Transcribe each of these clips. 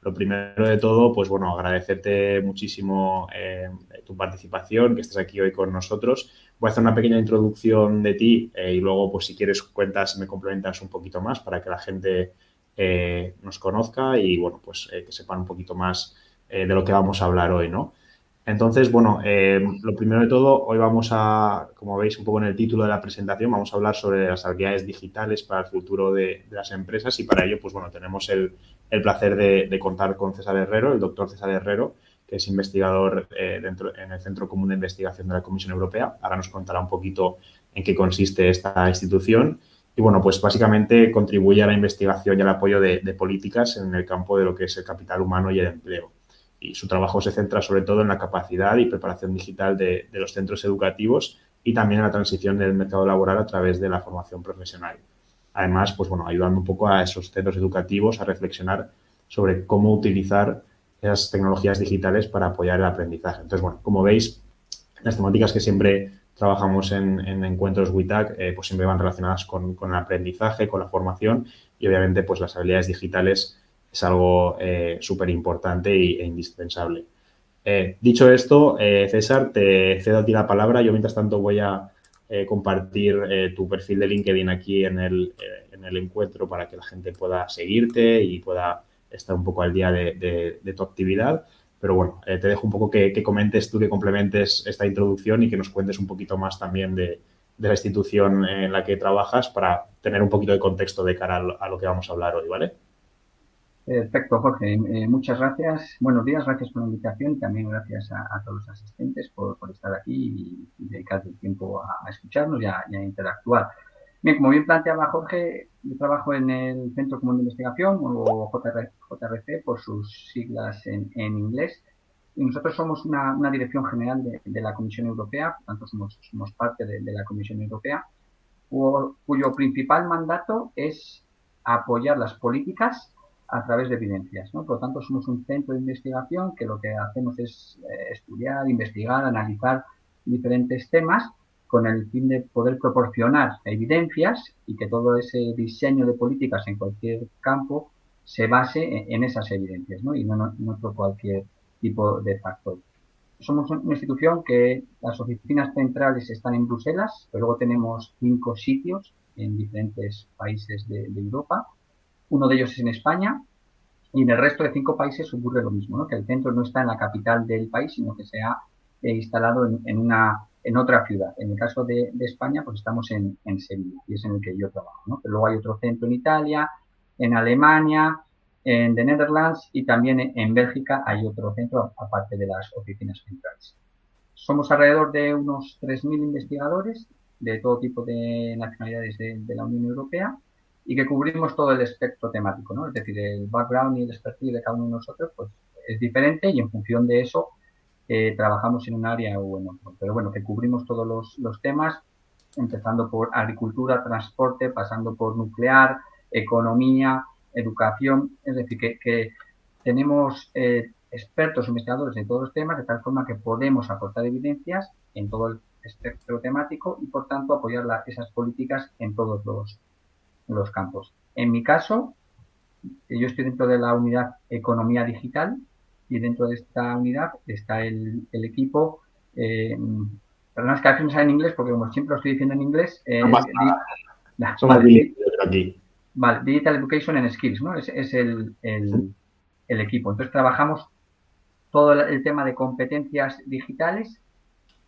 lo primero de todo, pues bueno, agradecerte muchísimo tu participación, que estés aquí hoy con nosotros. Voy a hacer una pequeña introducción de ti y luego, pues si quieres, cuentas y me complementas un poquito más para que la gente nos conozca y, bueno, pues que sepan un poquito más de lo que vamos a hablar hoy, ¿no? Entonces, bueno, lo primero de todo, hoy vamos a, como veis un poco en el título de la presentación, vamos a hablar sobre las habilidades digitales para el futuro de las empresas y para ello, pues bueno, tenemos el placer de contar con César Herrero, el doctor César Herrero, que es investigador en el Centro Común de Investigación de la Comisión Europea. Ahora nos contará un poquito en qué consiste esta institución. Y bueno, pues básicamente contribuye a la investigación y al apoyo de políticas en el campo de lo que es el capital humano y el empleo. Y su trabajo se centra sobre todo en la capacidad y preparación digital de los centros educativos y también en la transición del mercado laboral a través de la formación profesional. Además, pues bueno, ayudando un poco a esos centros educativos a reflexionar sobre cómo utilizar esas tecnologías digitales para apoyar el aprendizaje. Entonces, bueno, como veis, las temáticas que siempre trabajamos en encuentros WITAC, pues siempre van relacionadas con el aprendizaje, con la formación y obviamente pues las habilidades digitales es algo súper importante e indispensable. Dicho esto, César, te cedo a ti la palabra. Yo mientras tanto voy a compartir tu perfil de LinkedIn aquí en el encuentro para que la gente pueda seguirte y pueda estar un poco al día de tu actividad. Pero bueno, te dejo un poco que comentes tú, que complementes esta introducción y que nos cuentes un poquito más también de la institución en la que trabajas para tener un poquito de contexto de cara a lo que vamos a hablar hoy, ¿vale? Perfecto, Jorge. Muchas gracias. Buenos días, gracias por la invitación y también gracias a todos los asistentes por estar aquí y dedicar el tiempo a escucharnos y a interactuar. Bien, como bien planteaba Jorge, yo trabajo en el Centro Común de Investigación, o JRC por sus siglas en inglés, y nosotros somos una dirección general de la Comisión Europea, por tanto somos parte de la Comisión Europea, cuyo principal mandato es apoyar las políticas a través de evidencias, ¿no? Por lo tanto, somos un centro de investigación que lo que hacemos es estudiar, investigar, analizar diferentes temas con el fin de poder proporcionar evidencias y que todo ese diseño de políticas en cualquier campo se base en esas evidencias, ¿no? Y no por cualquier tipo de factor. Somos una institución que las oficinas centrales están en Bruselas, pero luego tenemos 5 sitios en diferentes países de Europa. Uno de ellos es en España y en el resto de 5 países ocurre lo mismo, ¿no? Que el centro no está en la capital del país, sino que se ha instalado en otra ciudad. En el caso de España, pues estamos en Sevilla y es en el que yo trabajo, ¿no? Pero luego hay otro centro en Italia, en Alemania, en The Netherlands y también en Bélgica hay otro centro aparte de las oficinas centrales. Somos alrededor de unos 3.000 investigadores de todo tipo de nacionalidades de la Unión Europea y que cubrimos todo el espectro temático, ¿no? Es decir, el background y el expertise de cada uno de nosotros pues, es diferente y en función de eso trabajamos en un área o en otro. Pero bueno, que cubrimos todos los temas, empezando por agricultura, transporte, pasando por nuclear, economía, educación, es decir, que tenemos expertos investigadores en todos los temas, de tal forma que podemos aportar evidencias en todo el espectro temático y, por tanto, apoyar esas políticas en todos los campos. En mi caso, yo estoy dentro de la unidad Economía Digital y dentro de esta unidad está el equipo, perdón, es que a veces me sale en inglés porque como siempre lo estoy diciendo en inglés, No pasa nada. Somos bilingües aquí. vale, Digital Education and Skills, ¿no? Es el equipo. Entonces trabajamos todo el tema de competencias digitales,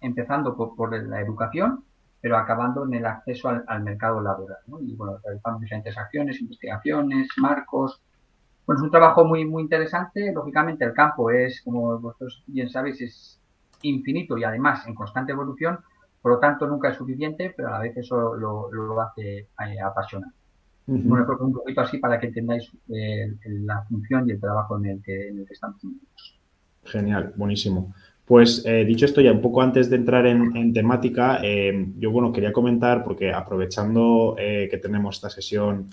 empezando por la educación, pero acabando en el acceso al mercado laboral, ¿no? Y bueno, realizamos diferentes acciones, investigaciones, marcos. Bueno, es un trabajo muy interesante. Lógicamente, el campo es, como vosotros bien sabéis, es infinito y además en constante evolución, por lo tanto nunca es suficiente, pero a la vez eso lo hace apasionante. Bueno, creo que un poquito así para que entendáis la función y el trabajo en el que estamos metidos. Genial, buenísimo. Pues dicho esto, ya un poco antes de entrar en temática, yo bueno, quería comentar, porque aprovechando que tenemos esta sesión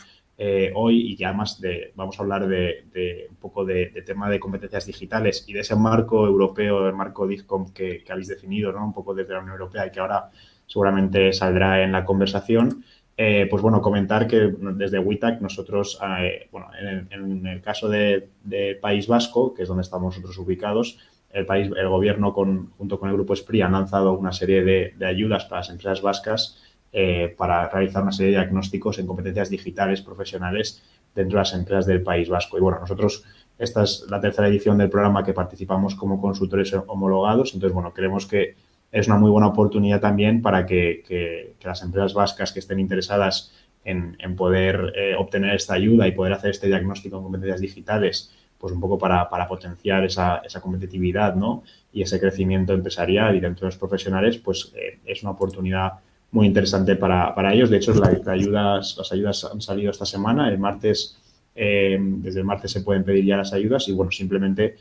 hoy y que además vamos a hablar de un poco de tema de competencias digitales y de ese marco europeo, el marco DIGCOM que habéis definido, ¿no? Un poco desde la Unión Europea y que ahora seguramente saldrá en la conversación. pues bueno, comentar que desde WITAC nosotros, bueno, en el caso de País Vasco, que es donde estamos nosotros ubicados, el gobierno junto con el grupo SPRI han lanzado una serie de ayudas para las empresas vascas para realizar una serie de diagnósticos en competencias digitales profesionales dentro de las empresas del País Vasco. Y bueno, nosotros, esta es la tercera edición del programa que participamos como consultores homologados. Entonces, bueno, creemos que es una muy buena oportunidad también para que las empresas vascas que estén interesadas en poder obtener esta ayuda y poder hacer este diagnóstico en competencias digitales, pues un poco para potenciar esa competitividad, ¿no? Y ese crecimiento empresarial y dentro de los profesionales, pues es una oportunidad muy interesante para ellos. De hecho, las ayudas han salido esta semana. El martes, desde el martes se pueden pedir ya las ayudas y, bueno, simplemente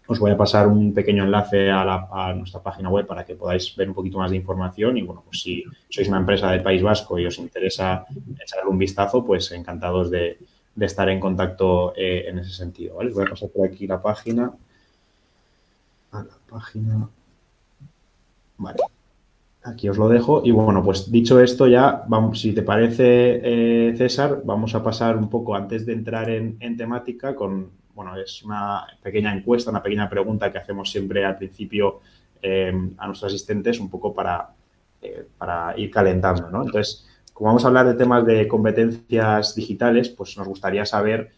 os voy a pasar un pequeño enlace a nuestra página web para que podáis ver un poquito más de información y, bueno, pues si sois una empresa del País Vasco y os interesa echarle un vistazo, pues encantados de estar en contacto en ese sentido, ¿vale? Voy a pasar por aquí la página. Vale. Aquí os lo dejo. Y bueno, pues dicho esto ya, vamos, si te parece, César, vamos a pasar un poco antes de entrar en temática con, bueno, es una pequeña encuesta, una pequeña pregunta que hacemos siempre al principio a nuestros asistentes, un poco para ir calentando, ¿no? Entonces, como vamos a hablar de temas de competencias digitales, pues nos gustaría saber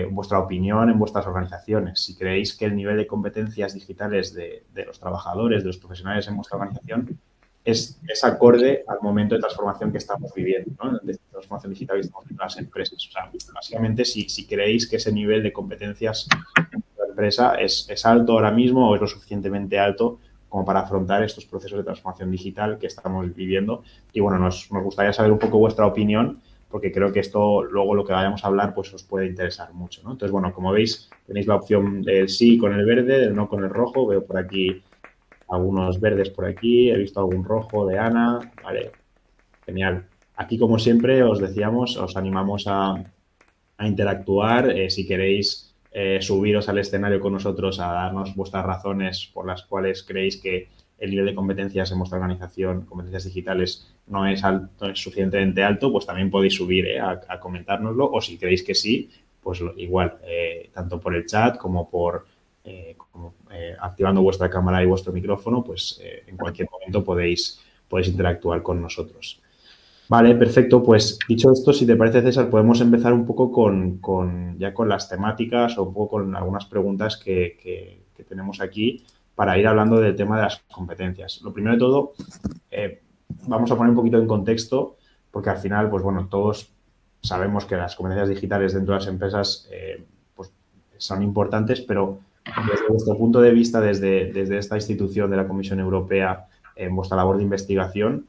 vuestra opinión en vuestras organizaciones. Si creéis que el nivel de competencias digitales de los trabajadores, de los profesionales en vuestra organización es acorde al momento de transformación que estamos viviendo, ¿no? De transformación digital que estamos viviendo las empresas. O sea, básicamente, si creéis que ese nivel de competencias en la empresa es alto ahora mismo o es lo suficientemente alto como para afrontar estos procesos de transformación digital que estamos viviendo. Y bueno, nos gustaría saber un poco vuestra opinión, porque creo que esto, luego lo que vayamos a hablar, pues os puede interesar mucho, ¿no? Entonces, bueno, como veis, tenéis la opción del sí con el verde, del no con el rojo. Veo por aquí algunos verdes por aquí, he visto algún rojo de Ana, vale, genial. Aquí, como siempre, os decíamos, os animamos a interactuar. Si queréis subiros al escenario con nosotros a darnos vuestras razones por las cuales creéis que el nivel de competencias en vuestra organización, competencias digitales, no es suficientemente alto, pues también podéis subir a comentárnoslo. O si creéis que sí, pues igual, tanto por el chat como activando vuestra cámara y vuestro micrófono, pues en cualquier momento podéis interactuar con nosotros. Vale, perfecto. Pues dicho esto, si te parece, César, podemos empezar un poco ya con las temáticas o un poco con algunas preguntas que tenemos aquí para ir hablando del tema de las competencias. Lo primero de todo, vamos a poner un poquito en contexto, porque al final, pues bueno, todos sabemos que las competencias digitales dentro de las empresas pues son importantes, pero desde vuestro punto de vista, desde esta institución de la Comisión Europea, en vuestra labor de investigación,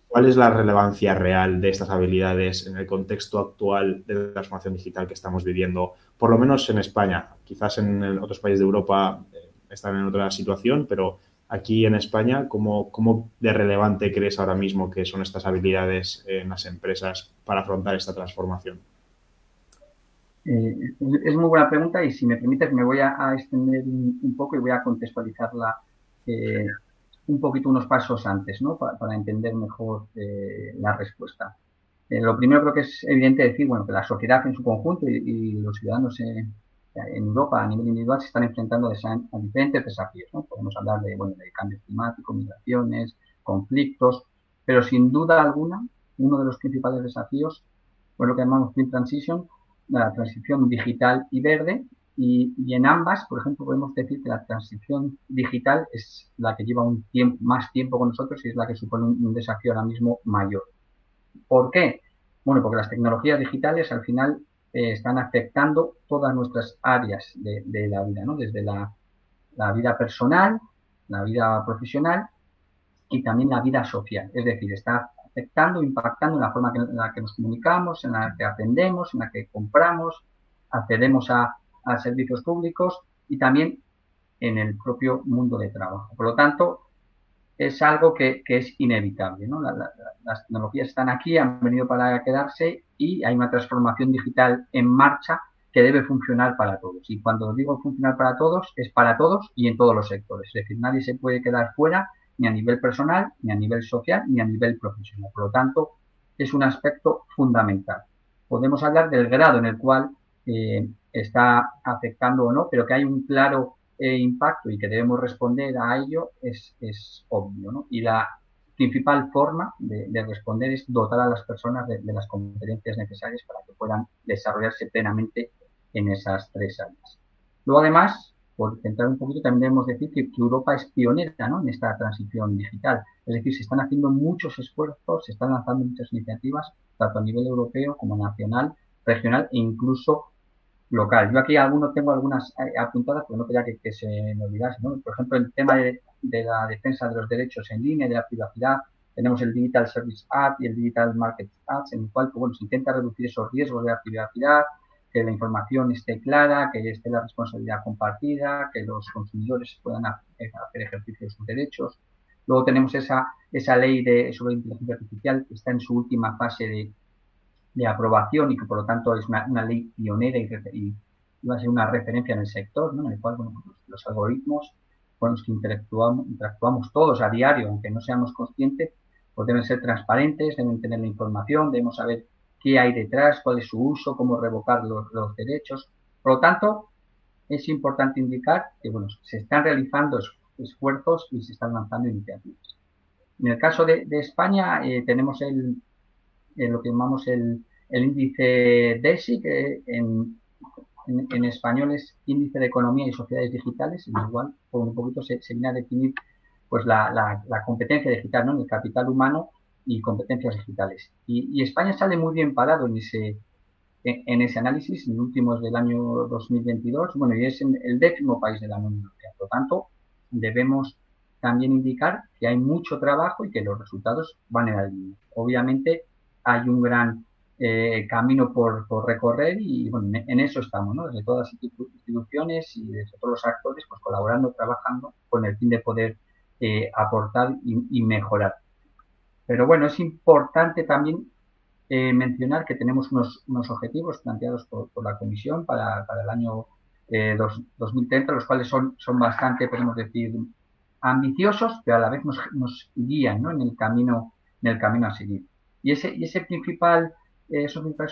¿cuál es la relevancia real de estas habilidades en el contexto actual de transformación digital que estamos viviendo? Por lo menos en España. Quizás en otros países de Europa están en otra situación, pero aquí en España, ¿cómo de relevante crees ahora mismo que son estas habilidades en las empresas para afrontar esta transformación? Es muy buena pregunta y si me permites me voy a extender un poco y voy a contextualizarla un poquito unos pasos antes, ¿no? Para entender mejor la respuesta. Lo primero creo que es evidente decir, bueno, que la sociedad en su conjunto y los ciudadanos en Europa a nivel individual se están enfrentando a diferentes desafíos, ¿no? Podemos hablar de cambio climático, migraciones, conflictos, pero sin duda alguna uno de los principales desafíos es lo que llamamos Green Transition, la transición digital y verde, y en ambas, por ejemplo, podemos decir que la transición digital es la que lleva más tiempo con nosotros y es la que supone un desafío ahora mismo mayor. ¿Por qué? Bueno, porque las tecnologías digitales al final están afectando todas nuestras áreas de la vida, ¿no? Desde la vida personal, la vida profesional y también la vida social. Es decir, está afectando, impactando en la forma en la que nos comunicamos, en la que aprendemos, en la que compramos, accedemos a servicios públicos y también en el propio mundo de trabajo. Por lo tanto, es algo que es inevitable, ¿no? Las tecnologías están aquí, han venido para quedarse y hay una transformación digital en marcha que debe funcionar para todos. Y cuando digo funcionar para todos, es para todos y en todos los sectores. Es decir, nadie se puede quedar fuera ni a nivel personal, ni a nivel social, ni a nivel profesional. Por lo tanto, es un aspecto fundamental. Podemos hablar del grado en el cual está afectando o no, pero que hay un claro impacto y que debemos responder a ello es obvio, ¿no? Y la principal forma de responder es dotar a las personas de las competencias necesarias para que puedan desarrollarse plenamente en esas 3 áreas. Luego, además, por centrar un poquito, también debemos decir que Europa es pionera, ¿no?, en esta transición digital. Es decir, se están haciendo muchos esfuerzos, se están lanzando muchas iniciativas, tanto a nivel europeo como nacional, regional e incluso local. Yo aquí tengo algunas apuntadas, pero no quería que se me olvidase, ¿no? Por ejemplo, el tema de la defensa de los derechos en línea, de la privacidad. Tenemos el Digital Service Act y el Digital Market Act, en el cual, pues, bueno, se intenta reducir esos riesgos de la privacidad, que la información esté clara, que esté la responsabilidad compartida, que los consumidores puedan hacer ejercicio de sus derechos. Luego tenemos esa ley sobre inteligencia artificial que está en su última fase de aprobación y que por lo tanto es una ley pionera y va a ser una referencia en el sector, ¿no?, en el cual, bueno, los algoritmos con los que interactuamos todos a diario, aunque no seamos conscientes, pues deben ser transparentes, deben tener la información, debemos saber qué hay detrás, cuál es su uso, cómo revocar los derechos. Por lo tanto, es importante indicar que, bueno, se están realizando esfuerzos y se están lanzando iniciativas. En el caso de España, tenemos lo que llamamos el índice DESI, que en español es Índice de Economía y Sociedades Digitales, en el cual un poquito se viene a definir, pues, la competencia digital, ¿no?, en el capital humano y competencias digitales. Y España sale muy bien parado en ese análisis, en últimos del año 2022, bueno, y es el 10º país de la Unión Europea. Por lo tanto, debemos también indicar que hay mucho trabajo y que los resultados van en la línea. Obviamente, hay un gran camino por recorrer y, bueno, en eso estamos, ¿no?, desde todas las instituciones y desde todos los actores, pues colaborando, trabajando con el fin de poder aportar y mejorar. Pero bueno, es importante también mencionar que tenemos unos objetivos planteados por la Comisión para el año 2030, los cuales son bastante, podemos decir, ambiciosos, pero a la vez nos guían, ¿no?, en el camino a seguir. Y esos principales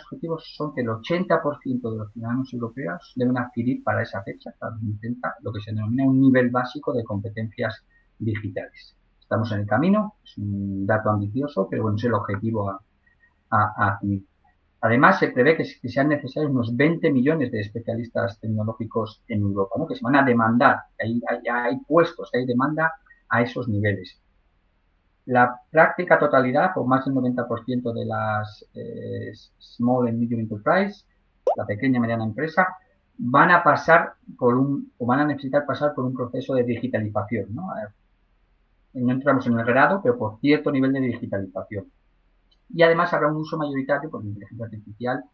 objetivos son que el 80% de los ciudadanos europeos deben adquirir para esa fecha, para 2030, lo que se denomina un nivel básico de competencias digitales. Estamos en el camino, es un dato ambicioso, pero bueno, es el objetivo a adquirir. Además, se prevé que sean necesarios unos 20 millones de especialistas tecnológicos en Europa, ¿no?, que se van a demandar. Hay puestos, hay demanda a esos niveles. La práctica totalidad, o más del 90% de las Small and Medium Enterprise, la pequeña y mediana empresa, van a necesitar pasar por un proceso de digitalización, ¿no? No entramos en el grado, pero por cierto nivel de digitalización. Y además habrá un uso mayoritario por inteligencia artificial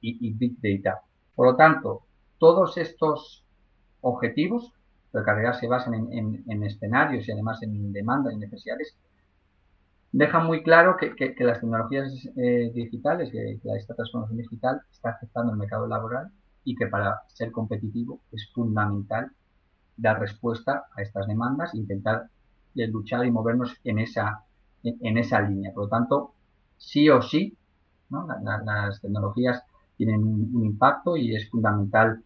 y Big Data. Por lo tanto, todos estos objetivos, que en realidad se basan en escenarios y además en demanda y necesidades, dejan muy claro que las tecnologías digitales, que esta transformación digital está afectando el mercado laboral y que para ser competitivo es fundamental dar respuesta a estas demandas e intentar luchar y movernos en esa línea. Por lo tanto, sí o sí, ¿no?, las tecnologías tienen un impacto y es fundamental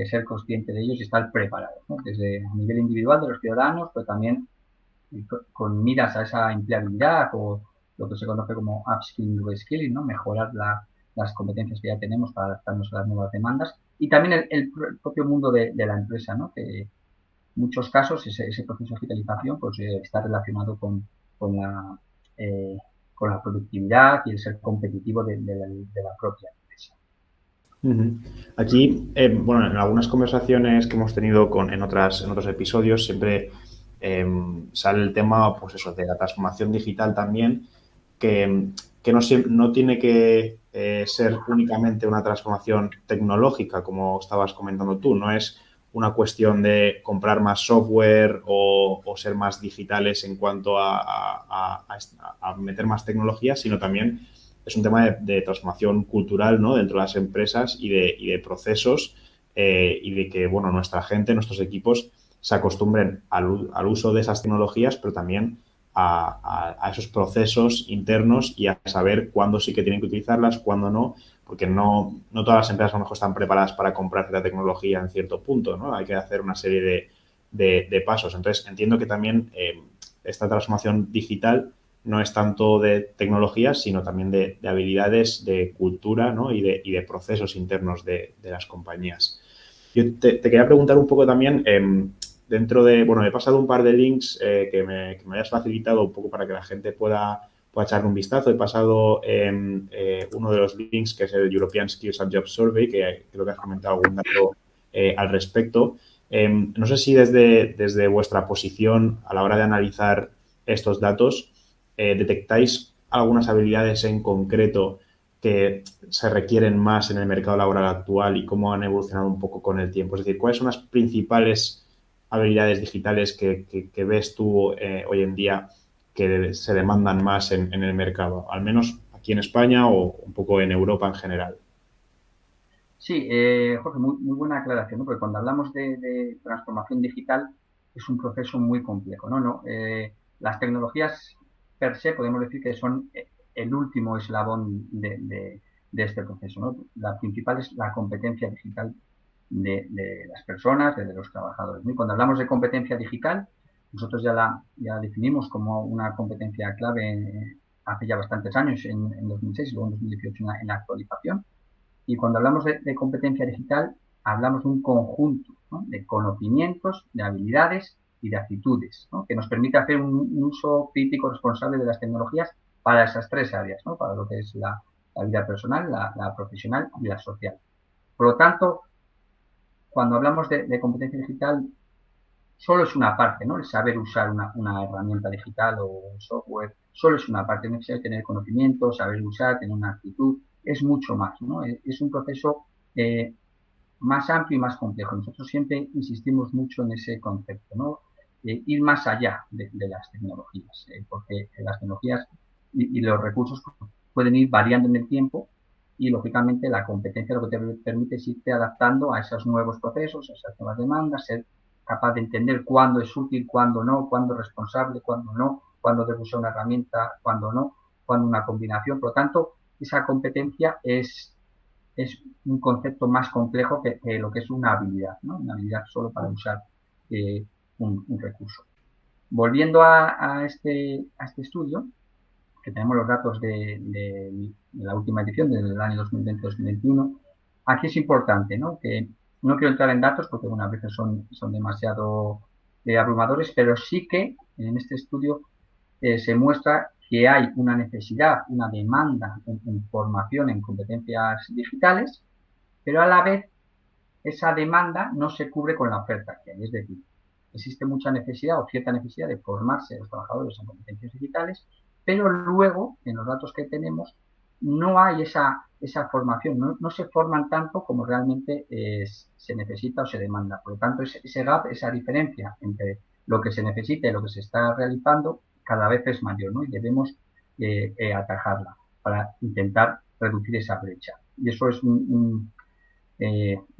ser consciente de ellos y estar preparados, ¿no?, desde a nivel individual de los ciudadanos, pero también con miras a esa empleabilidad o lo que se conoce como upskilling y reskilling, ¿no?, mejorar las competencias que ya tenemos para adaptarnos a las nuevas demandas, y también el propio mundo de la empresa, ¿no?, que en muchos casos ese proceso de digitalización pues está relacionado con la productividad y el ser competitivo de la propia empresa. Aquí, bueno, en algunas conversaciones que hemos tenido en otros episodios siempre sale el tema, pues eso, de la transformación digital también, que no tiene que ser únicamente una transformación tecnológica, como estabas comentando tú. No es una cuestión de comprar más software o ser más digitales en cuanto a meter más tecnología, sino también es un tema de transformación cultural, ¿no?, dentro de las empresas y de procesos y de que, bueno, nuestra gente, nuestros equipos se acostumbren al uso de esas tecnologías, pero también a esos procesos internos y a saber cuándo sí que tienen que utilizarlas, cuándo no, porque no todas las empresas a lo mejor están preparadas para comprar la tecnología en cierto punto, ¿no? Hay que hacer una serie de pasos. Entonces, entiendo que también esta transformación digital no es tanto de tecnología, sino también de habilidades, de cultura, ¿no? y de procesos internos de las compañías. Yo te quería preguntar un poco también, dentro de, bueno, he pasado un par de links que me hayas facilitado un poco para que la gente pueda echarle un vistazo. He pasado uno de los links que es el European Skills and Jobs Survey, que creo que has comentado algún dato al respecto. No sé si desde vuestra posición a la hora de analizar estos datos detectáis algunas habilidades en concreto que se requieren más en el mercado laboral actual y cómo han evolucionado un poco con el tiempo. Es decir, ¿cuáles son las principales habilidades digitales que ves tú hoy en día que se demandan más en el mercado? Al menos aquí en España o un poco en Europa en general. Sí, Jorge, muy buena aclaración, ¿no? Porque cuando hablamos de transformación digital es un proceso muy complejo, ¿no? Las tecnologías per se podemos decir que son el último eslabón de este proceso, ¿no? La principal es la competencia digital de las personas, de los trabajadores, ¿no? Y cuando hablamos de competencia digital, nosotros ya definimos como una competencia clave hace ya bastantes años, en 2006 y luego en 2018 en la actualización. Y cuando hablamos de competencia digital, hablamos de un conjunto, ¿no? De conocimientos, de habilidades y de actitudes, ¿no? Que nos permite hacer un uso crítico responsable de las tecnologías para esas tres áreas, ¿no? Para lo que es la vida personal, la profesional y la social. Por lo tanto, cuando hablamos de competencia digital, solo es una parte, ¿no? El saber usar una herramienta digital o un software, solo es una parte. No es necesario tener conocimiento, saber usar, tener una actitud, es mucho más, ¿no? Es un proceso más amplio y más complejo. Nosotros siempre insistimos mucho en ese concepto, ¿no? Ir más allá de las tecnologías, porque las tecnologías y los recursos pueden ir variando en el tiempo y, lógicamente, la competencia lo que te permite es irte adaptando a esos nuevos procesos, a esas nuevas demandas, ser capaz de entender cuándo es útil, cuándo no, cuándo es responsable, cuándo no, cuándo debo usar una herramienta, cuándo no, cuándo una combinación. Por lo tanto, esa competencia es un concepto más complejo que lo que es una habilidad, ¿no? Una habilidad solo para usar un recurso. Volviendo a este estudio, que tenemos los datos de la última edición, del año 2020-2021, aquí es importante, ¿no? Que no quiero entrar en datos porque, bueno, a veces son demasiado abrumadores, pero sí que en este estudio se muestra que hay una necesidad, una demanda en formación en competencias digitales, pero a la vez esa demanda no se cubre con la oferta que hay. Es decir, existe mucha necesidad o cierta necesidad de formarse los trabajadores en competencias digitales, pero luego, en los datos que tenemos, no hay esa formación, no se forman tanto como realmente se necesita o se demanda. Por lo tanto, ese gap, esa diferencia entre lo que se necesita y lo que se está realizando, cada vez es mayor, ¿no? Y debemos atajarla para intentar reducir esa brecha. Y eso es una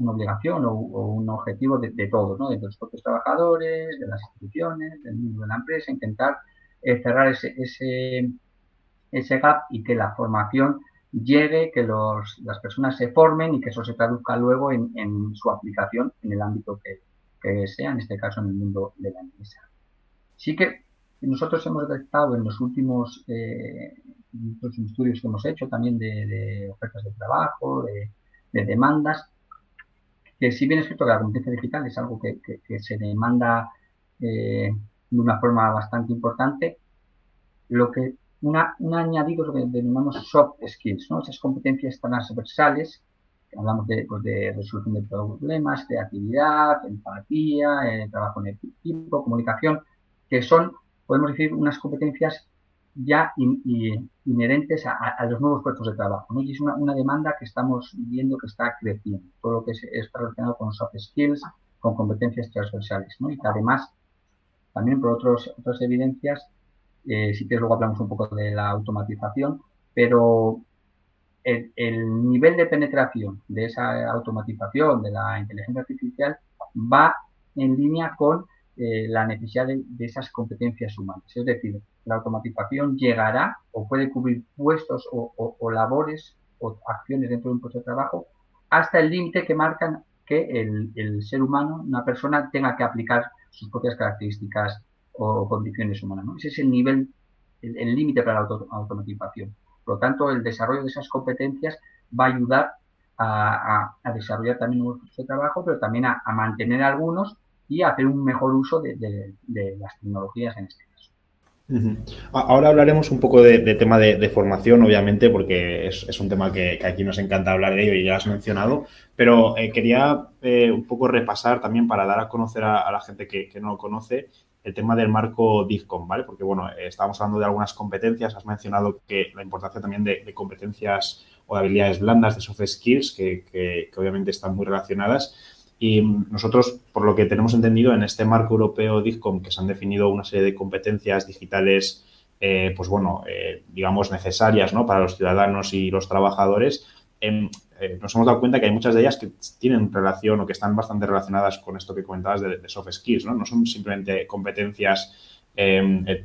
obligación o un objetivo de todos, ¿no? De los propios trabajadores, de las instituciones, del mundo de la empresa, intentar cerrar ese gap y que la formación llegue, que las personas se formen y que eso se traduzca luego en su aplicación en el ámbito que sea, en este caso en el mundo de la empresa. Sí que nosotros hemos detectado en los últimos estudios que hemos hecho también de ofertas de trabajo, de demandas, que si bien es cierto que la competencia digital es algo que se demanda de una forma bastante importante, lo que un añadido es lo que denominamos soft skills, ¿no? Esas competencias transversales, hablamos pues de resolución de problemas, creatividad, empatía, trabajo en equipo, comunicación, que son, podemos decir, unas competencias ya inherentes a los nuevos puestos de trabajo, ¿no? Y es una demanda que estamos viendo que está creciendo, todo lo que está relacionado con soft skills, con competencias transversales, ¿no? Y que además, también por otras evidencias, si quieres luego hablamos un poco de la automatización, pero el nivel de penetración de esa automatización, de la inteligencia artificial, va en línea con la necesidad de esas competencias humanas. Es decir, la automatización llegará o puede cubrir puestos o labores o acciones dentro de un puesto de trabajo hasta el límite que marcan que el ser humano, una persona, tenga que aplicar sus propias características o condiciones humanas, ¿no? Ese es el nivel, el límite para la automatización. Por lo tanto, el desarrollo de esas competencias va a ayudar a desarrollar también nuevos puestos de trabajo, pero también a mantener algunos y hacer un mejor uso de las tecnologías en este caso. Ahora hablaremos un poco de tema de formación, obviamente, porque es un tema que aquí nos encanta hablar de ello y ya lo has mencionado, pero quería un poco repasar también para dar a conocer a la gente que no lo conoce el tema del marco DIFCOM, ¿vale? Porque, bueno, estábamos hablando de algunas competencias, has mencionado que la importancia también de competencias o de habilidades blandas, de soft skills, que obviamente están muy relacionadas. Y nosotros, por lo que tenemos entendido, en este marco europeo DIFCOM, que se han definido una serie de competencias digitales, pues bueno, digamos necesarias, ¿no?, para los ciudadanos y los trabajadores, nos hemos dado cuenta que hay muchas de ellas que tienen relación o que están bastante relacionadas con esto que comentabas de soft skills, ¿no? No son simplemente competencias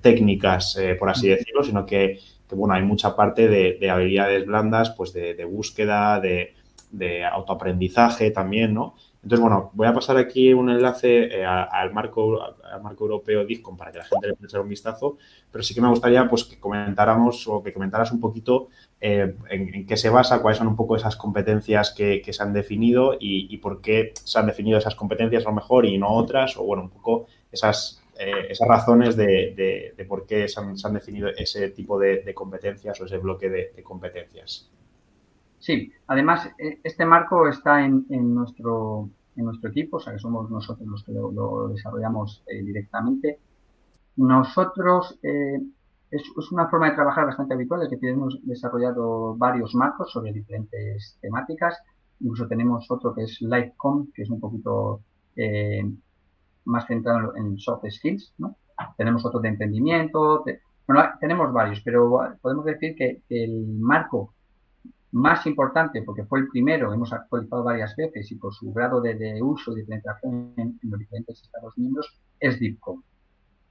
técnicas, por así decirlo, sino que, bueno, hay mucha parte de habilidades blandas, pues de búsqueda, de autoaprendizaje también, ¿no? Entonces, bueno, voy a pasar aquí un enlace al marco europeo DIFCOM para que la gente le pueda echar un vistazo, pero sí que me gustaría pues que comentáramos o que comentaras un poquito en qué se basa, cuáles son un poco esas competencias que se han definido y por qué se han definido esas competencias a lo mejor y no otras, o bueno, un poco esas razones de por qué se han definido ese tipo de competencias o ese bloque de competencias. Sí, además este marco está en nuestro equipo, o sea que somos nosotros los que lo desarrollamos directamente. Nosotros, es una forma de trabajar bastante habitual, es decir, hemos desarrollado varios marcos sobre diferentes temáticas. Incluso tenemos otro que es LifeCom, que es un poquito más centrado en soft skills, ¿no? Tenemos otro de emprendimiento, bueno, tenemos varios, pero podemos decir que el marco más importante, porque fue el primero, hemos actualizado varias veces y por su grado de uso y de penetración en los diferentes Estados miembros, es DIFCOM.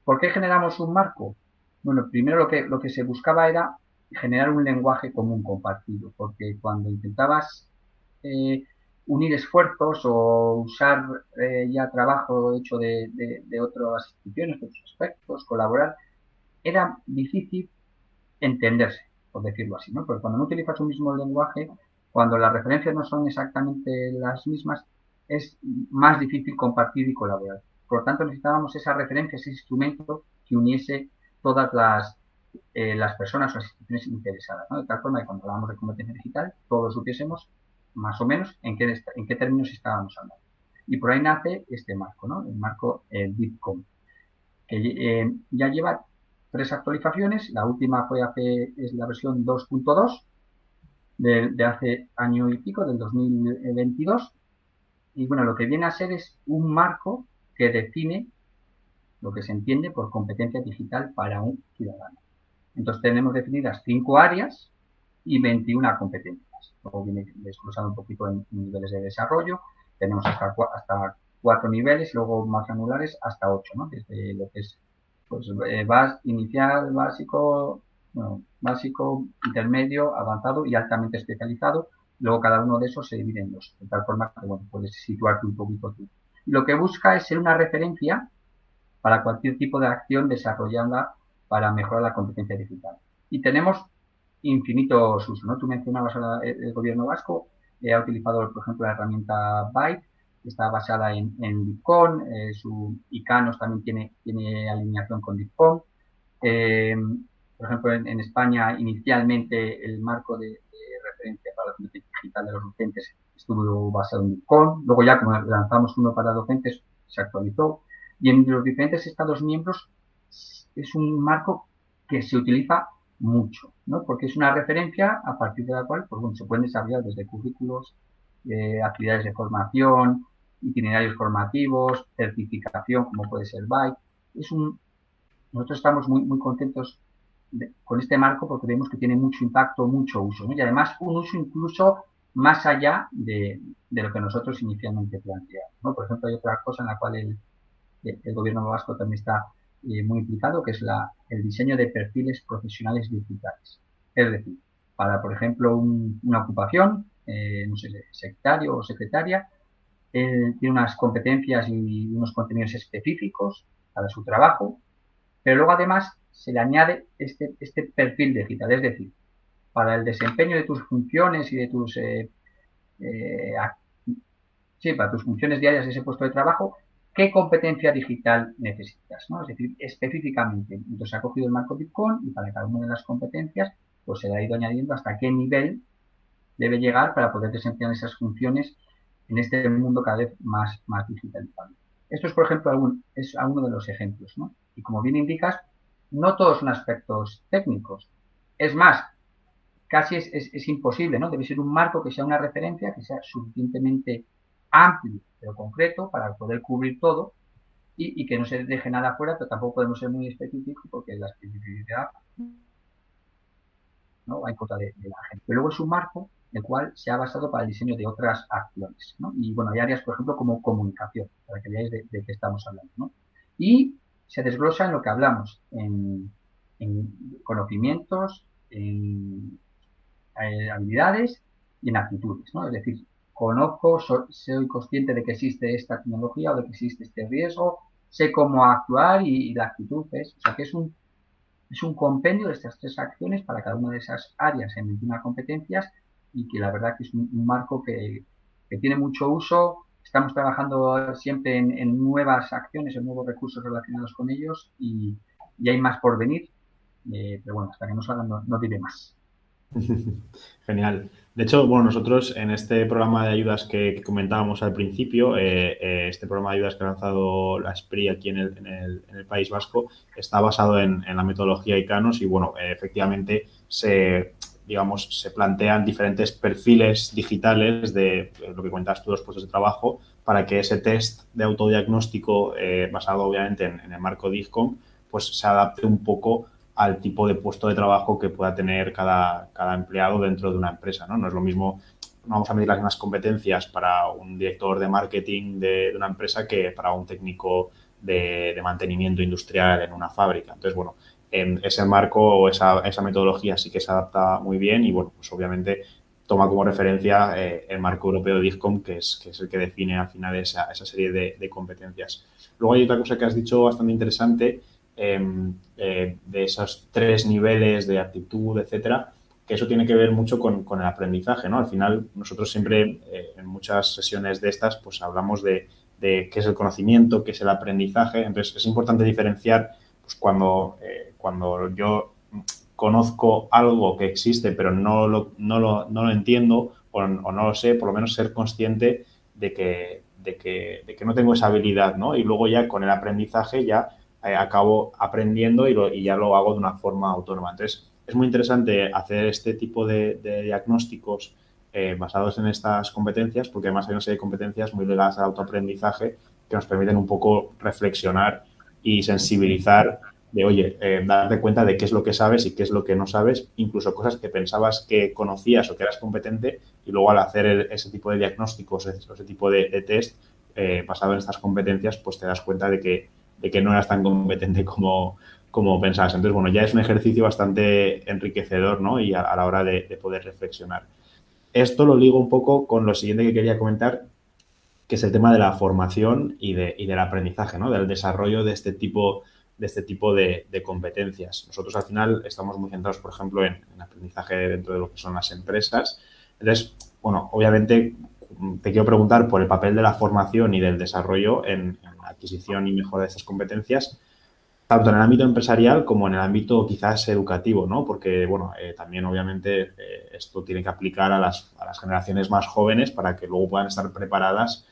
¿Por qué generamos un marco? Bueno, primero lo que se buscaba era generar un lenguaje común compartido, porque cuando intentabas unir esfuerzos o usar ya trabajo hecho de otras instituciones, de otros aspectos, colaborar, era difícil entenderse, por decirlo así, ¿no? Porque cuando no utilizas un mismo lenguaje, cuando las referencias no son exactamente las mismas, es más difícil compartir y colaborar. Por lo tanto, necesitábamos esa referencia, ese instrumento que uniese todas las personas o las instituciones interesadas, ¿no? De tal forma que cuando hablamos de competencia digital, todos supiésemos más o menos en qué términos estábamos hablando. Y por ahí nace este marco, ¿no? El marco DIFCOM, que ya lleva 3 actualizaciones. La última es la versión 2.2 de hace año y pico, del 2022. Y bueno, lo que viene a ser es un marco que define lo que se entiende por competencia digital para un ciudadano. Entonces tenemos definidas 5 áreas y 21 competencias. Luego viene desglosado un poquito en niveles de desarrollo. Tenemos hasta 4 niveles, luego más granulares hasta 8, ¿no? Desde lo que es pues, inicial, básico, bueno, básico, intermedio, avanzado y altamente especializado. Luego cada uno de esos se divide en 2, de tal forma que bueno, puedes situarte un poquito tú. Lo que busca es ser una referencia para cualquier tipo de acción desarrollada para mejorar la competencia digital. Y tenemos infinitos usos, ¿no? Tú mencionabas el gobierno vasco, ha utilizado, por ejemplo, la herramienta Byte, que está basada en DIFCOM, su ICANOS también tiene alineación con DIFCOM. Por ejemplo, en España, inicialmente el marco de referencia para la competencia digital de los docentes estuvo basado en DIFCOM. Luego ya, como lanzamos uno para docentes, se actualizó. Y en los diferentes Estados miembros es un marco que se utiliza mucho, ¿no? Porque es una referencia a partir de la cual pues, bueno, se pueden desarrollar desde currículos, actividades de formación, itinerarios formativos, certificación, como puede ser Byte. Nosotros estamos muy contentos con este marco porque vemos que tiene mucho impacto, mucho uso, ¿no? Y además un uso incluso más allá de lo que nosotros inicialmente planteamos, ¿no? Por ejemplo, hay otra cosa en la cual el gobierno vasco también está muy implicado, que es el diseño de perfiles profesionales digitales. Es decir, para, por ejemplo, una ocupación, no sé, secretario o secretaria, tiene unas competencias y unos contenidos específicos para su trabajo, pero luego además se le añade este perfil digital, es decir, para el desempeño de tus funciones y de tus eh, sí, para tus funciones diarias de ese puesto de trabajo, ¿qué competencia digital necesitas? ¿No? Es decir, específicamente. Entonces ha cogido el marco Bitcoin y para cada una de las competencias pues se le ha ido añadiendo hasta qué nivel debe llegar para poder desempeñar esas funciones en este mundo cada vez más digitalizado. Esto es, por ejemplo, es uno de los ejemplos, ¿no? Y como bien indicas, no todos son aspectos técnicos. Es más, casi es imposible, ¿no? Debe ser un marco que sea una referencia, que sea suficientemente amplio pero concreto para poder cubrir todo y que no se deje nada fuera, pero tampoco podemos ser muy específicos porque la especificidad no va en contra de la gente. Pero luego es un marco el cual se ha basado para el diseño de otras acciones, ¿no? Y bueno, hay áreas, por ejemplo, como comunicación, para que veáis de qué estamos hablando, ¿no? Y se desglosa en lo que hablamos, en conocimientos, en habilidades y en actitudes, ¿no? Es decir, conozco, soy consciente de que existe esta tecnología o de que existe este riesgo, sé cómo actuar y la actitud es, o sea, que es un compendio de estas tres acciones para cada una de esas áreas en 21 competencias y que la verdad que es un marco que tiene mucho uso. Estamos trabajando siempre en nuevas acciones, en nuevos recursos relacionados con ellos y hay más por venir, pero bueno, hasta que no salgan no diré más. Genial. De hecho, bueno, nosotros en este programa de ayudas que comentábamos al principio, este programa de ayudas que ha lanzado la SPRI aquí en el País Vasco, está basado en la metodología ICANOS y, bueno, efectivamente digamos, se plantean diferentes perfiles digitales de lo que cuentas tú, los puestos de trabajo, para que ese test de autodiagnóstico, basado obviamente en el marco DIGCOM, pues se adapte un poco al tipo de puesto de trabajo que pueda tener cada empleado dentro de una empresa, ¿no? No es lo mismo, no vamos a medir las mismas competencias para un director de marketing de una empresa que para un técnico de mantenimiento industrial en una fábrica. Entonces, bueno, ese marco o esa metodología sí que se adapta muy bien y, bueno, pues obviamente toma como referencia el marco europeo de DIGCOM, que es el que define al final esa serie de competencias. Luego hay otra cosa que has dicho bastante interesante, de esos tres niveles de aptitud, etcétera, que eso tiene que ver mucho con el aprendizaje, ¿no? Al final, nosotros siempre, en muchas sesiones de estas, pues hablamos de qué es el conocimiento, qué es el aprendizaje. Entonces, es importante diferenciar, pues cuando yo conozco algo que existe, pero no lo entiendo o no lo sé, por lo menos ser consciente de que no tengo esa habilidad, ¿no? Y luego ya con el aprendizaje ya acabo aprendiendo y ya lo hago de una forma autónoma. Entonces, es muy interesante hacer este tipo de diagnósticos basados en estas competencias, porque además hay una serie de competencias muy ligadas al autoaprendizaje que nos permiten un poco reflexionar y sensibilizar de, oye, darte cuenta de qué es lo que sabes y qué es lo que no sabes, incluso cosas que pensabas que conocías o que eras competente y luego al hacer ese tipo de diagnósticos, ese tipo de test basado en estas competencias, pues te das cuenta de que no eras tan competente como pensabas. Entonces, bueno, ya es un ejercicio bastante enriquecedor, ¿no? Y a la hora de poder reflexionar. Esto lo ligo un poco con lo siguiente que quería comentar, que es el tema de la formación y del aprendizaje, ¿no? Del desarrollo de competencias. Nosotros al final estamos muy centrados, por ejemplo, en aprendizaje dentro de lo que son las empresas. Entonces, bueno, obviamente te quiero preguntar por el papel de la formación y del desarrollo en la adquisición y mejora de estas competencias, tanto en el ámbito empresarial como en el ámbito quizás educativo, ¿no? Porque, bueno, también obviamente esto tiene que aplicar a las generaciones más jóvenes para que luego puedan estar preparadas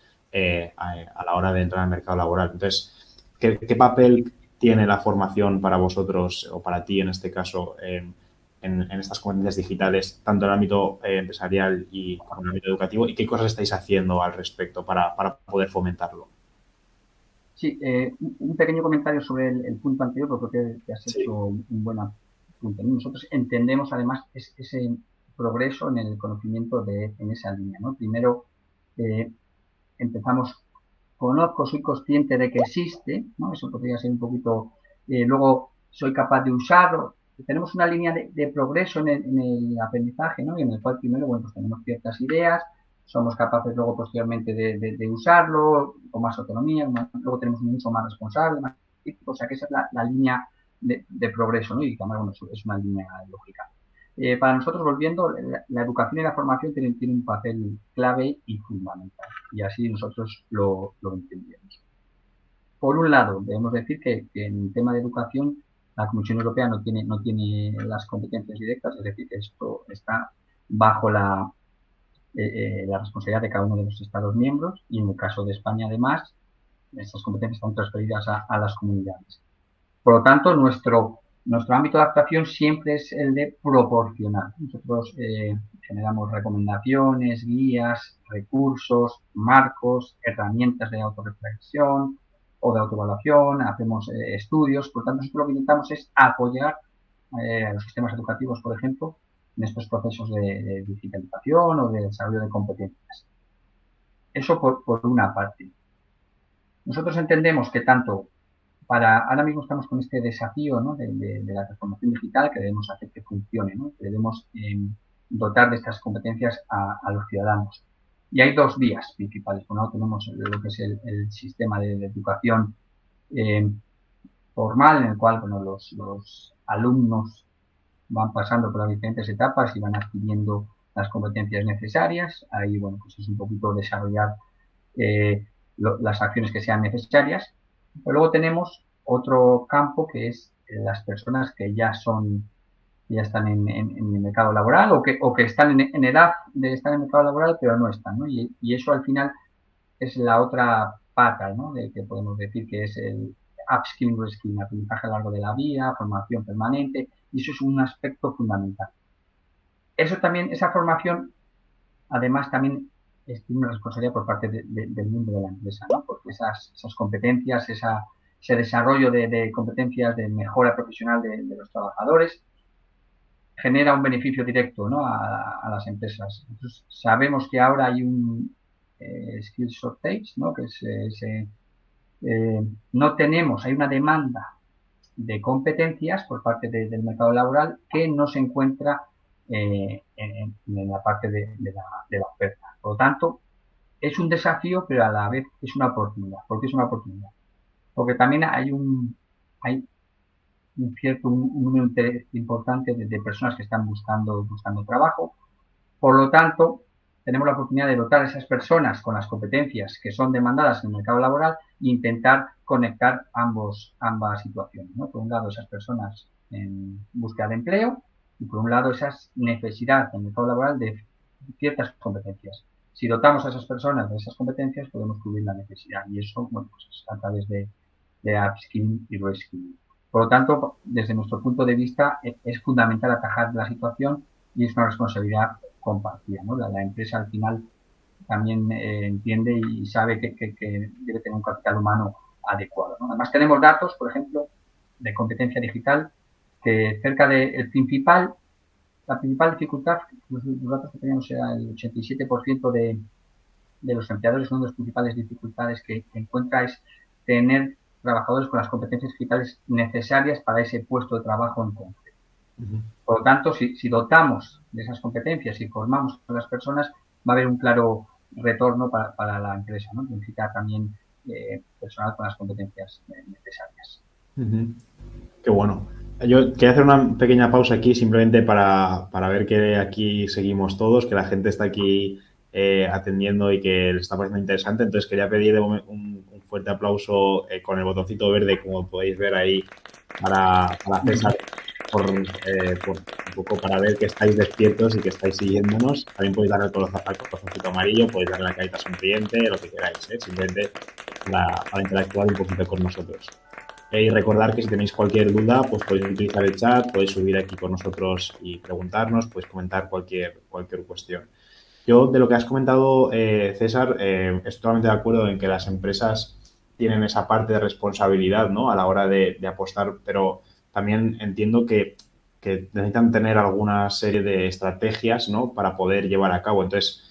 a la hora de entrar al mercado laboral. Entonces, ¿qué papel tiene la formación para vosotros o para ti en este caso en estas competencias digitales, tanto en el ámbito empresarial y como en el ámbito educativo? ¿Y qué cosas estáis haciendo al respecto para poder fomentarlo? Sí, un pequeño comentario sobre el punto anterior, porque creo que has hecho Sí. un buen apunte. Nosotros entendemos además ese progreso en el conocimiento en esa línea, ¿no? Primero, empezamos conozco, soy consciente de que existe, ¿no? Eso podría ser un poquito, luego soy capaz de usarlo. Tenemos una línea de progreso en el aprendizaje, ¿no? Y en el cual primero, bueno, pues tenemos ciertas ideas, somos capaces luego posteriormente de usarlo con más autonomía, luego tenemos un uso más responsable, más crítico, o sea que esa es la línea de progreso, ¿no? Y que además, bueno, es una línea lógica. Para nosotros, volviendo, la educación y la formación tienen un papel clave y fundamental, y así nosotros lo entendemos. Por un lado, debemos decir que en el tema de educación la Comisión Europea no tiene las competencias directas, es decir, que esto está bajo la responsabilidad de cada uno de los Estados miembros, y en el caso de España, además, estas competencias están transferidas a las comunidades. Por lo tanto, nuestro ámbito de actuación siempre es el de proporcionar. Nosotros generamos recomendaciones, guías, recursos, marcos, herramientas de autorreflexión o de autoevaluación, hacemos estudios. Por lo tanto, nosotros lo que intentamos es apoyar a los sistemas educativos, por ejemplo, en estos procesos de digitalización o de desarrollo de competencias. Eso por una parte. Nosotros entendemos que tanto ahora mismo estamos con este desafío, ¿no? de la transformación digital, que debemos hacer que funcione, ¿no? Que debemos dotar de estas competencias a los ciudadanos. Y hay dos vías principales. Por un lado tenemos lo que es el sistema de educación formal, en el cual, bueno, los alumnos van pasando por las diferentes etapas y van adquiriendo las competencias necesarias. Ahí, bueno, pues es un poquito desarrollar las acciones que sean necesarias. Pero luego tenemos otro campo, que es las personas que ya están en el mercado laboral o que están en edad de estar en el mercado laboral, pero no están, ¿no? Y eso al final es la otra pata, ¿no? De que podemos decir que es el upskilling, reskilling, aprendizaje a lo largo de la vida, formación permanente, y eso es un aspecto fundamental. Eso también, esa formación, además, también tiene una responsabilidad por parte del mundo de la empresa, ¿no? Porque esas competencias, ese desarrollo de competencias de mejora profesional de los trabajadores genera un beneficio directo, ¿no? a las empresas. Entonces, sabemos que ahora hay un skill shortage, ¿no? Que no tenemos, hay una demanda de competencias por parte del mercado laboral que no se encuentra en la parte de la oferta. Por lo tanto, es un desafío, pero a la vez es una oportunidad. ¿Por qué es una oportunidad? Porque también hay un número importante de personas que están buscando trabajo. Por lo tanto, tenemos la oportunidad de dotar a esas personas con las competencias que son demandadas en el mercado laboral e intentar conectar ambas situaciones, ¿no? Por un lado, esas personas en búsqueda de empleo, y por un lado, esas necesidades en el mercado laboral de ciertas competencias. Si dotamos a esas personas de esas competencias, podemos cubrir la necesidad, y eso, bueno, pues es a través de upskilling y reskilling. Por lo tanto, desde nuestro punto de vista, es fundamental atajar la situación, y es una responsabilidad compartida, ¿no? La empresa al final también entiende y sabe que debe tener un capital humano adecuado, ¿no? Además, tenemos datos, por ejemplo, de competencia digital, que cerca de la principal dificultad, los datos que teníamos era el 87% de los empleadores, una de las principales dificultades que encuentra es tener trabajadores con las competencias digitales necesarias para ese puesto de trabajo en concreto. Por lo tanto, si dotamos de esas competencias y formamos a las personas, va a haber un claro retorno para la empresa, ¿no? Significa también personal con las competencias necesarias. Qué bueno. Yo quería hacer una pequeña pausa aquí simplemente para ver que aquí seguimos todos, que la gente está aquí atendiendo y que les está pareciendo interesante. Entonces quería pedir un fuerte aplauso con el botoncito verde, como podéis ver ahí, para César, por un poco para ver que estáis despiertos y que estáis siguiéndonos. También podéis darle al corazoncito amarillo, podéis darle la carita sonriente, lo que queráis, simplemente para interactuar un poquito con nosotros. Y recordar que si tenéis cualquier duda, pues podéis utilizar el chat, podéis subir aquí con nosotros y preguntarnos, podéis comentar cualquier cuestión. Yo, de lo que has comentado, César, estoy totalmente de acuerdo en que las empresas tienen esa parte de responsabilidad, ¿no? A la hora de apostar, pero también entiendo que necesitan tener alguna serie de estrategias, ¿no? Para poder llevar a cabo. Entonces,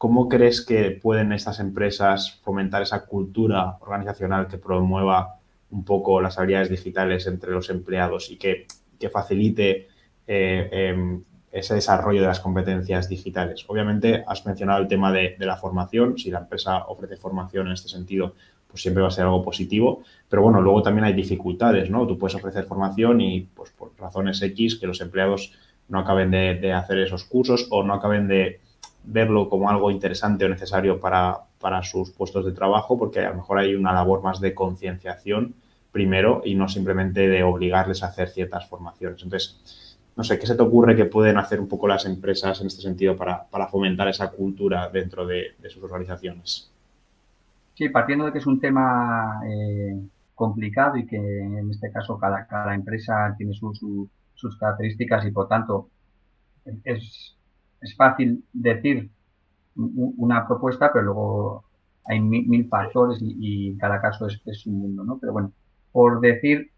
¿cómo crees que pueden estas empresas fomentar esa cultura organizacional que promueva un poco las habilidades digitales entre los empleados y que facilite ese desarrollo de las competencias digitales? Obviamente, has mencionado el tema de la formación. Si la empresa ofrece formación en este sentido, pues siempre va a ser algo positivo. Pero bueno, luego también hay dificultades, ¿no? Tú puedes ofrecer formación y, pues por razones X, que los empleados no acaben de hacer esos cursos o no acaben de verlo como algo interesante o necesario para sus puestos de trabajo, porque a lo mejor hay una labor más de concienciación primero y no simplemente de obligarles a hacer ciertas formaciones. Entonces, no sé, ¿qué se te ocurre que pueden hacer un poco las empresas en este sentido para fomentar esa cultura dentro de sus organizaciones? Sí, partiendo de que es un tema complicado y que en este caso cada empresa tiene sus características y por tanto es, es fácil decir una propuesta, pero luego hay mil factores y cada caso es un mundo, ¿no? Pero bueno, por decir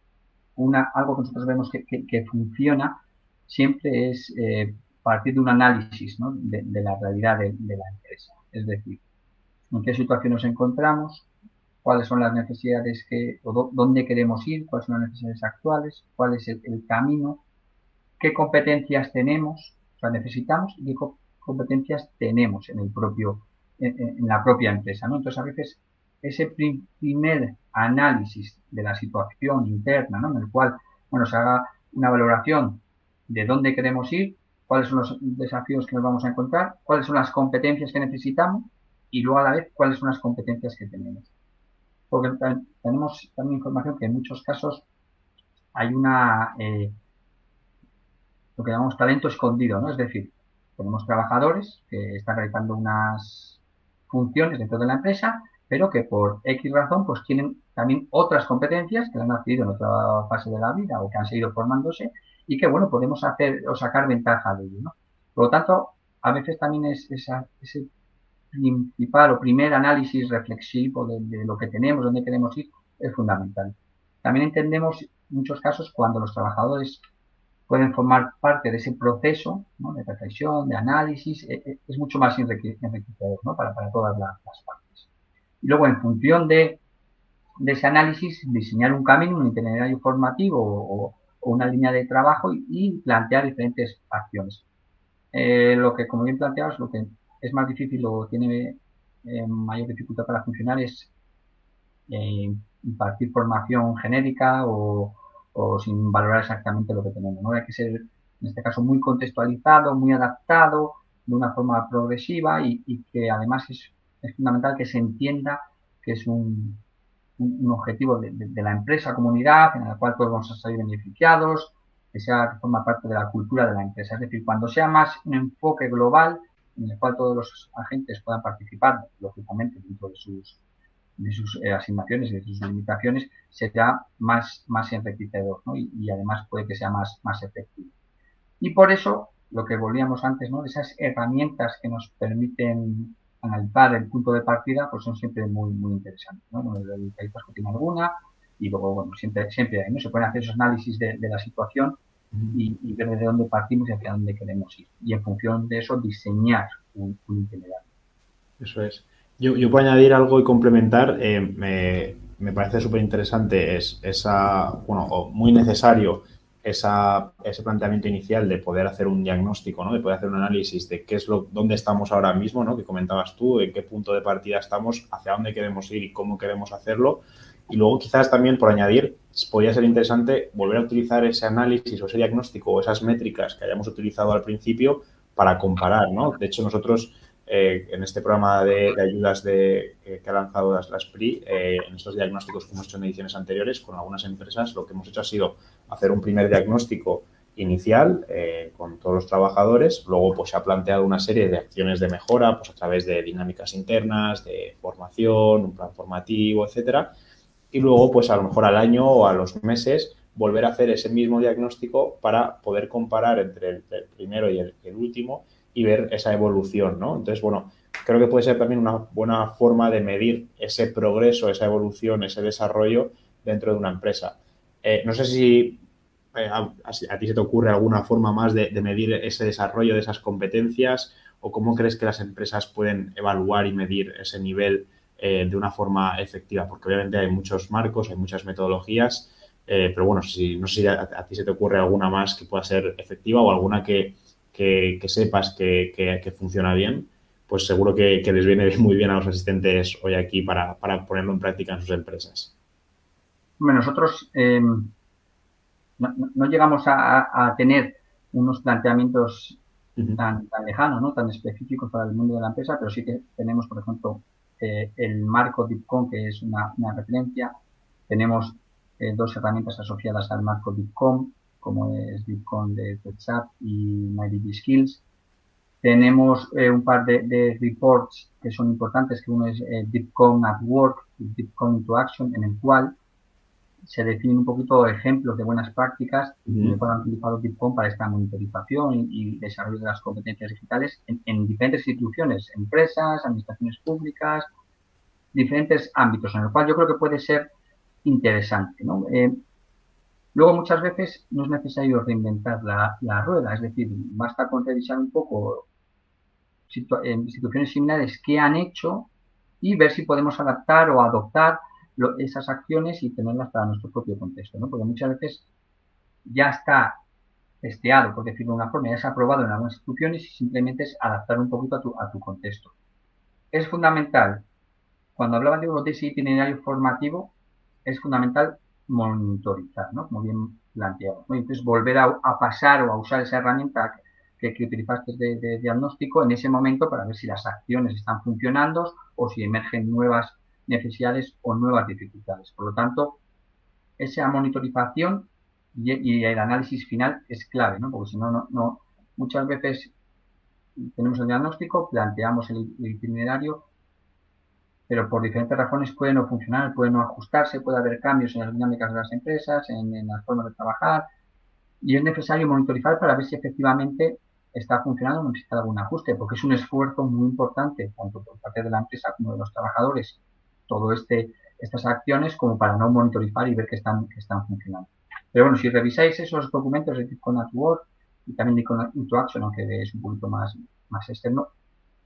algo que nosotros vemos que funciona, siempre es partir de un análisis, ¿no? de la realidad de la empresa. Es decir, en qué situación nos encontramos, cuáles son las necesidades o dónde queremos ir, cuáles son las necesidades actuales, cuál es el camino, qué competencias tenemos, o sea, necesitamos y qué competencias tenemos en la propia empresa, ¿no? Entonces, a veces ese primer análisis de la situación interna, ¿no? En el cual, bueno, se haga una valoración de dónde queremos ir, cuáles son los desafíos que nos vamos a encontrar, cuáles son las competencias que necesitamos y luego a la vez cuáles son las competencias que tenemos. Porque tenemos también información que en muchos casos hay lo que llamamos talento escondido, ¿no? Es decir, tenemos trabajadores que están realizando unas funciones dentro de la empresa, pero que por X razón pues tienen también otras competencias que han adquirido en otra fase de la vida o que han seguido formándose y que, bueno, podemos hacer o sacar ventaja de ello, ¿no? Por lo tanto, a veces también ese principal o primer análisis reflexivo de lo que tenemos, dónde queremos ir, es fundamental. También entendemos en muchos casos cuando los trabajadores pueden formar parte de ese proceso, ¿no? De reflexión, de análisis, es mucho más enriquecedor, ¿no? Para todas las partes. Y luego, en función de ese análisis, diseñar un camino, un itinerario formativo o una línea de trabajo y plantear diferentes acciones. Lo que, como bien planteabas, lo que es más difícil o tiene mayor dificultad para funcionar es impartir formación genérica o sin valorar exactamente lo que tenemos, ¿no? Hay que ser, en este caso, muy contextualizado, muy adaptado, de una forma progresiva y que además es fundamental que se entienda que es un objetivo de la empresa, comunidad, en la cual todos vamos a salir beneficiados, que forma parte de la cultura de la empresa. Es decir, cuando sea más un enfoque global en el cual todos los agentes puedan participar, lógicamente, dentro de sus asignaciones y de sus limitaciones, será más enriquecedor, ¿no? Y además puede que sea más efectivo. Y por eso, lo que volvíamos antes, ¿no? Esas herramientas que nos permiten analizar el punto de partida, pues son siempre muy interesantes, ¿no? Bueno, el País Vasco tiene alguna y luego, bueno, siempre hay, ¿no? Se pueden hacer esos análisis de la situación y ver desde dónde partimos y hacia dónde queremos ir. Y en función de eso, diseñar un itinerario. Eso es. Yo puedo añadir algo y complementar. Me parece súper interesante bueno, o muy necesario ese planteamiento inicial de poder hacer un diagnóstico, ¿no? De poder hacer un análisis de dónde estamos ahora mismo, ¿no? Que comentabas tú, en qué punto de partida estamos, hacia dónde queremos ir y cómo queremos hacerlo. Y luego quizás también, por añadir, podría ser interesante volver a utilizar ese análisis o ese diagnóstico o esas métricas que hayamos utilizado al principio para comparar, ¿no? De hecho, nosotros en este programa de ayudas que ha lanzado la SPRI, en estos diagnósticos que hemos hecho en ediciones anteriores con algunas empresas, lo que hemos hecho ha sido hacer un primer diagnóstico inicial con todos los trabajadores, luego pues se ha planteado una serie de acciones de mejora pues a través de dinámicas internas, de formación, un plan formativo, etcétera, y luego pues a lo mejor al año o a los meses volver a hacer ese mismo diagnóstico para poder comparar entre el primero y el último y ver esa evolución, ¿no? Entonces, bueno, creo que puede ser también una buena forma de medir ese progreso, esa evolución, ese desarrollo dentro de una empresa. No sé si a ti se te ocurre alguna forma más de medir ese desarrollo de esas competencias o cómo crees que las empresas pueden evaluar y medir ese nivel de una forma efectiva? Porque obviamente hay muchos marcos, hay muchas metodologías, pero bueno, no sé si a ti se te ocurre alguna más que pueda ser efectiva o alguna que sepas que funciona bien, pues seguro que les viene muy bien a los asistentes hoy aquí para ponerlo en práctica en sus empresas. Bueno, nosotros no llegamos a tener unos planteamientos Ujú. tan lejanos, ¿no? Tan específicos para el mundo de la empresa, pero sí que tenemos, por ejemplo, el marco DIPCOM, que es una referencia. Tenemos dos herramientas asociadas al marco DIPCOM, como es DIPCOM de TechSap y MyDB Skills. Tenemos un par de reports que son importantes, que uno es DIPCOM at Work y DIPCOM into Action, en el cual se definen un poquito ejemplos de buenas prácticas donde puedan utilizar DIPCOM para esta monitorización y desarrollo de las competencias digitales en diferentes instituciones, empresas, administraciones públicas, diferentes ámbitos, en el cual yo creo que puede ser interesante, ¿no? Luego, muchas veces no es necesario reinventar la rueda, es decir, basta con revisar un poco instituciones similares que han hecho y ver si podemos adaptar o adoptar esas acciones y tenerlas para nuestro propio contexto, ¿no? Porque muchas veces ya está testeado, por decirlo de una forma, ya se ha aprobado en algunas instituciones y simplemente es adaptar un poquito a tu contexto. Es fundamental, cuando hablaba de ese itinerario formativo, es fundamental monitorizar, ¿no? Como bien planteado, ¿no? Entonces, volver a pasar o a usar esa herramienta que utilizaste de diagnóstico en ese momento para ver si las acciones están funcionando o si emergen nuevas necesidades o nuevas dificultades. Por lo tanto, esa monitorización y el análisis final es clave, ¿no? Porque si no, muchas veces tenemos el diagnóstico, planteamos el itinerario, pero por diferentes razones puede no funcionar, puede no ajustarse, puede haber cambios en las dinámicas de las empresas, en las formas de trabajar, y es necesario monitorizar para ver si efectivamente está funcionando o necesita algún ajuste, porque es un esfuerzo muy importante, tanto por parte de la empresa como de los trabajadores, todo estas acciones como para no monitorizar y ver que están funcionando. Pero bueno, si revisáis esos documentos de DIPCOM at Work y también DIPCOM into Action, aunque es un poquito más externo,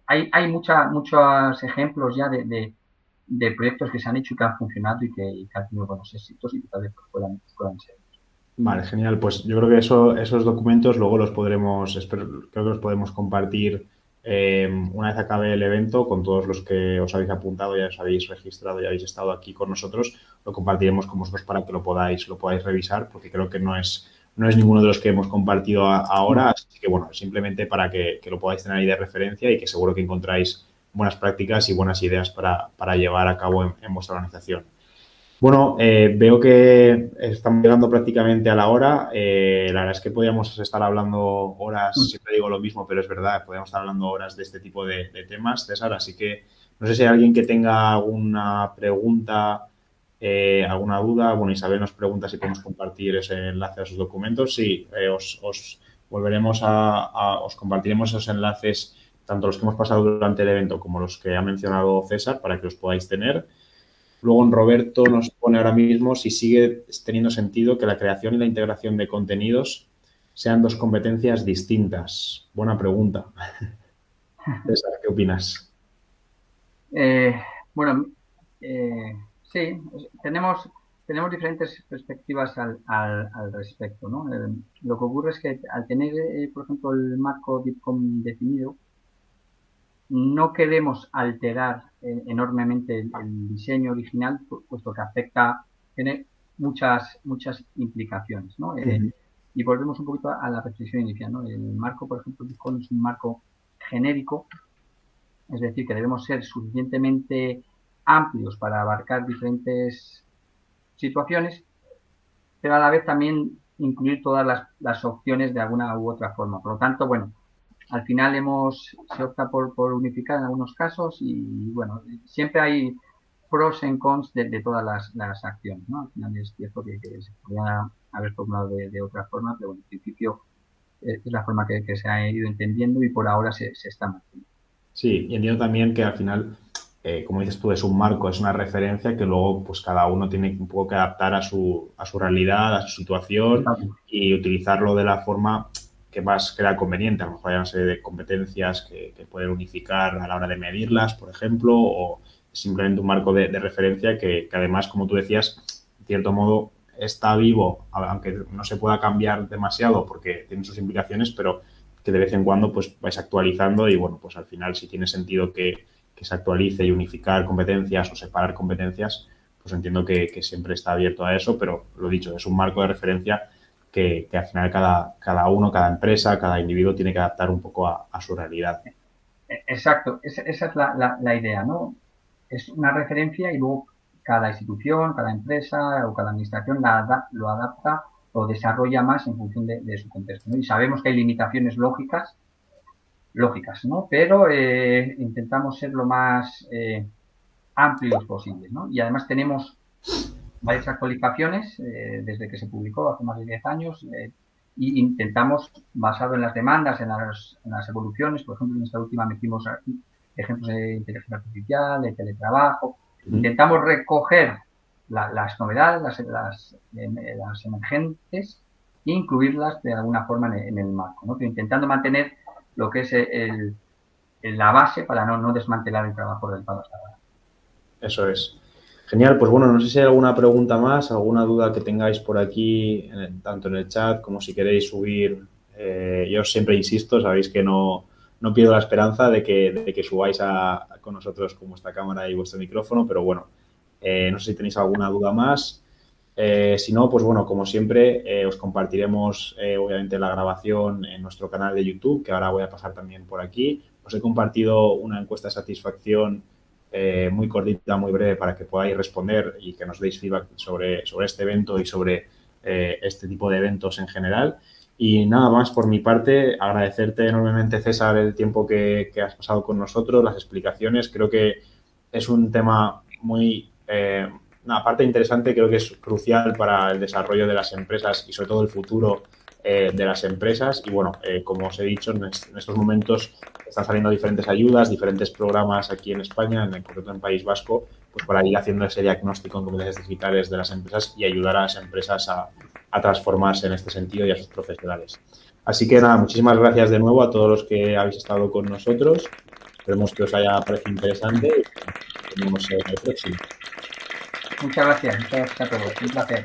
hay muchos ejemplos ya de proyectos que se han hecho y que han funcionado y que han tenido buenos éxitos y que tal vez puedan ser. Vale, genial. Pues yo creo que esos documentos luego creo que los podemos compartir una vez acabe el evento con todos los que os habéis apuntado, ya os habéis registrado, ya habéis estado aquí con nosotros. Lo compartiremos con vosotros para que lo podáis revisar, porque creo que no es ninguno de los que hemos compartido ahora. Así que bueno, simplemente para que lo podáis tener ahí de referencia y que seguro que encontráis buenas prácticas y buenas ideas para llevar a cabo en vuestra organización. Bueno, veo que estamos llegando prácticamente a la hora. La verdad es que podríamos estar hablando horas, siempre digo lo mismo, pero es verdad, podríamos estar hablando horas de este tipo de temas, César. Así que no sé si hay alguien que tenga alguna pregunta, alguna duda. Bueno, Isabel nos pregunta si podemos compartir ese enlace a sus documentos. Sí, os volveremos os compartiremos esos enlaces, tanto los que hemos pasado durante el evento como los que ha mencionado César, para que los podáis tener. Luego, Roberto nos pone ahora mismo si sigue teniendo sentido que la creación y la integración de contenidos sean dos competencias distintas. Buena pregunta. César, ¿qué opinas? Eh, bueno, sí, tenemos diferentes perspectivas al respecto, ¿no? Lo que ocurre es que al tener, por ejemplo, el marco DIPCOM definido, no queremos alterar enormemente el diseño original, puesto que tiene muchas implicaciones, ¿no? Y volvemos un poquito a la reflexión inicial, ¿no? El marco, por ejemplo, DIPCOM es un marco genérico, es decir, que debemos ser suficientemente amplios para abarcar diferentes situaciones, pero a la vez también incluir todas las opciones de alguna u otra forma. Por lo tanto, bueno, al final se opta por unificar en algunos casos y bueno, siempre hay pros y cons de todas las acciones, ¿no? Al final es cierto que se podría haber formulado de otra forma, pero bueno, en principio es la forma que se ha ido entendiendo y por ahora se está manteniendo. Sí, y entiendo también que al final, como dices tú, es un marco, es una referencia que luego pues cada uno tiene un poco que adaptar a su realidad, a su situación Totalmente. y utilizarlo de la forma que más crea conveniente. A lo mejor hay una serie de competencias que pueden unificar a la hora de medirlas, por ejemplo, o simplemente un marco de referencia que además, como tú decías, en cierto modo está vivo, aunque no se pueda cambiar demasiado porque tiene sus implicaciones, pero que de vez en cuando pues vais actualizando y bueno, pues al final si tiene sentido que se actualice y unificar competencias o separar competencias, pues entiendo que siempre está abierto a eso, pero lo dicho, es un marco de referencia que al final cada uno, cada empresa, cada individuo tiene que adaptar un poco a su realidad. Exacto, esa es la idea, ¿no? Es una referencia y luego cada institución, cada empresa o cada administración lo adapta o desarrolla más en función de su contexto, ¿no? Y sabemos que hay limitaciones lógicas, ¿no? Pero intentamos ser lo más amplios posibles, ¿no? Y además tenemos varias actualizaciones desde que se publicó hace más de 10 años y intentamos, basado en las demandas, en las evoluciones, por ejemplo, en esta última metimos aquí ejemplos de inteligencia artificial, de teletrabajo, intentamos recoger las novedades, las emergentes e incluirlas de alguna forma en el marco, ¿no? Pero intentando mantener lo que es la base para no desmantelar el trabajo realizado hasta ahora. Eso es. Genial, pues bueno, no sé si hay alguna pregunta más, alguna duda que tengáis por aquí, tanto en el chat como si queréis subir. Yo siempre insisto, sabéis que no pierdo la esperanza de que subáis con nosotros con vuestra cámara y vuestro micrófono, pero bueno, no sé si tenéis alguna duda más. Si no, pues bueno, como siempre, os compartiremos obviamente la grabación en nuestro canal de YouTube, que ahora voy a pasar también por aquí. Os he compartido una encuesta de satisfacción muy cortita, muy breve, para que podáis responder y que nos deis feedback sobre este evento y sobre este tipo de eventos en general. Y nada más por mi parte, agradecerte enormemente, César, el tiempo que has pasado con nosotros, las explicaciones. Creo que es un tema muy... una parte interesante, creo que es crucial para el desarrollo de las empresas y sobre todo el futuro de las empresas. Y bueno, como os he dicho, en estos momentos están saliendo diferentes ayudas, diferentes programas aquí en España, en concreto en País Vasco, pues para ir haciendo ese diagnóstico en competencias digitales de las empresas y ayudar a las empresas a transformarse en este sentido y a sus profesionales. Así que nada, muchísimas gracias de nuevo a todos los que habéis estado con nosotros. Esperemos que os haya parecido interesante y nos vemos en el próximo. Muchas gracias a todos. Un placer.